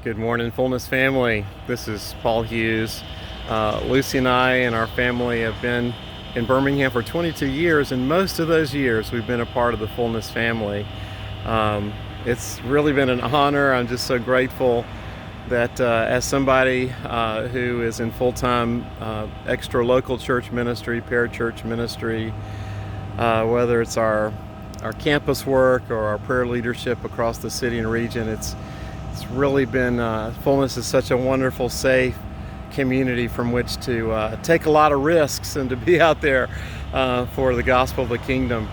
Good morning, Fullness family. This is Paul Hughes. Lucy and I and our family have been in Birmingham for 22 years, and most of those years we've been a part of the Fullness family. It's really been an honor. I'm just so grateful that as somebody who is in full-time extra local church ministry, parachurch ministry, whether it's our campus work or our prayer leadership across the city and region, it's really been, Fullness is such a wonderful, safe community from which to take a lot of risks and to be out there for the gospel of the kingdom.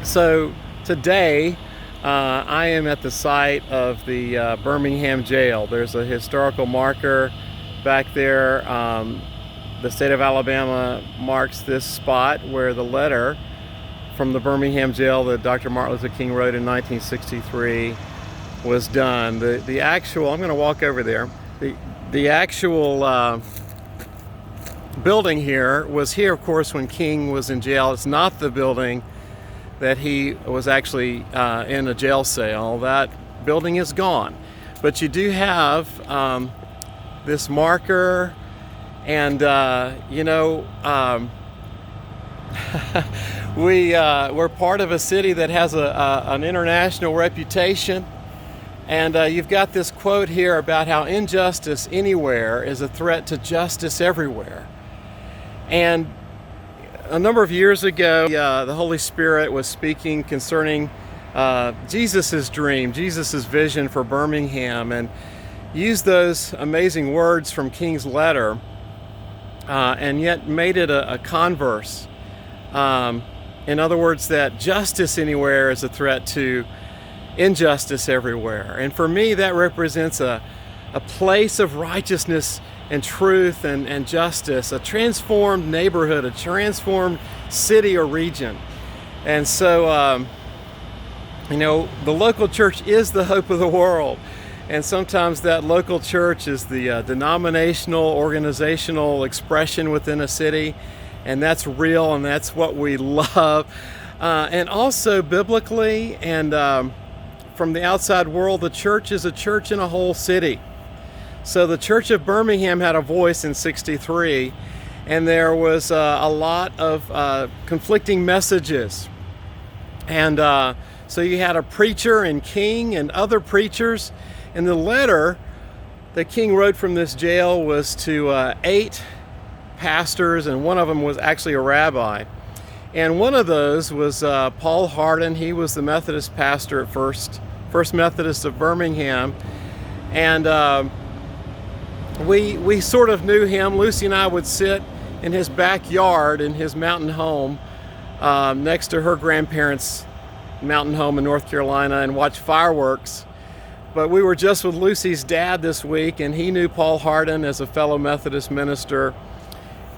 So today I am at the site of the Birmingham Jail. There's a historical marker back there. The state of Alabama marks this spot where the letter from the Birmingham Jail that Dr. Martin Luther King wrote in 1963 was done. The actual, I'm going to walk over there. The actual building here was here, of course, when King was in jail. It's not the building that he was actually in a jail cell. That building is gone. But you do have this marker, and we're part of a city that has an international reputation. And you've got this quote here about how injustice anywhere is a threat to justice everywhere. And a number of years ago, the Holy Spirit was speaking concerning Jesus' dream, Jesus' vision for Birmingham, and used those amazing words from King's letter, and yet made it a converse. In other words, that justice anywhere is a threat to injustice everywhere. And for me, that represents a place of righteousness and truth and justice, a transformed neighborhood, a transformed city or region. And so, the local church is the hope of the world. And sometimes that local church is the denominational, organizational expression within a city. And that's real, and that's what we love. And also biblically and from the outside world, the church is a church in a whole city. So the Church of Birmingham had a voice in '63, and there was a lot of conflicting messages. And so you had a preacher and King and other preachers. And the letter that King wrote from this jail was to 8 pastors, and one of them was actually a rabbi. And one of those was Paul Hardin. He was the Methodist pastor at First Methodist of Birmingham. And we sort of knew him. Lucy and I would sit in his backyard in his mountain home next to her grandparents' mountain home in North Carolina and watch fireworks. But we were just with Lucy's dad this week, and he knew Paul Hardin as a fellow Methodist minister.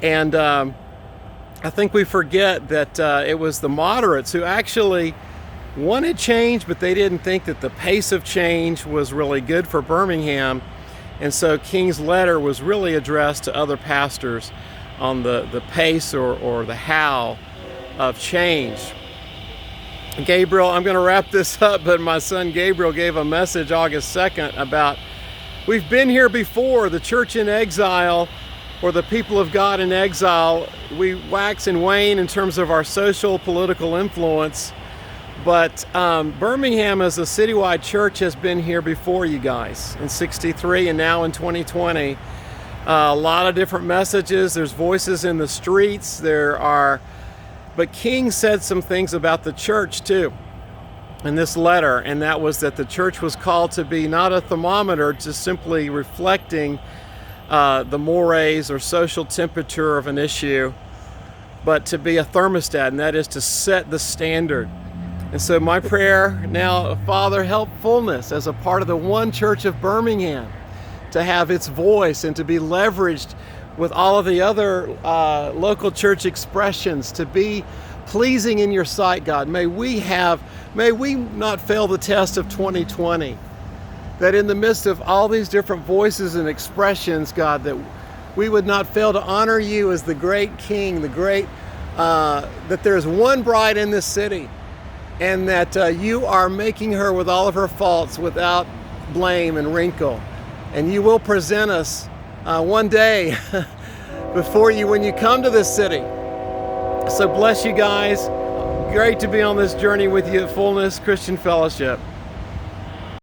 And I think we forget that it was the moderates who actually wanted change, but they didn't think that the pace of change was really good for Birmingham. And so King's letter was really addressed to other pastors on the pace or the how of change. Gabriel, I'm going to wrap this up, but my son Gabriel gave a message August 2nd about, we've been here before, the church in exile, or the people of God in exile. We wax and wane in terms of our social, political influence. But Birmingham as a citywide church has been here before you guys in '63 and now in 2020. A lot of different messages. There's voices in the streets. But King said some things about the church too in this letter, and that was that the church was called to be not a thermometer, just simply reflecting the mores or social temperature of an issue, but to be a thermostat, and that is to set the standard. And so my prayer now, Father, help Fullness as a part of the one church of Birmingham to have its voice and to be leveraged with all of the other local church expressions, to be pleasing in your sight, God. May we not fail the test of 2020. That in the midst of all these different voices and expressions, God, that we would not fail to honor you as the great King, that there's one bride in this city, and that you are making her with all of her faults without blame and wrinkle. and you will present us one day before you when you come to this city. So bless you guys. Great to be on this journey with you at Fullness Christian Fellowship.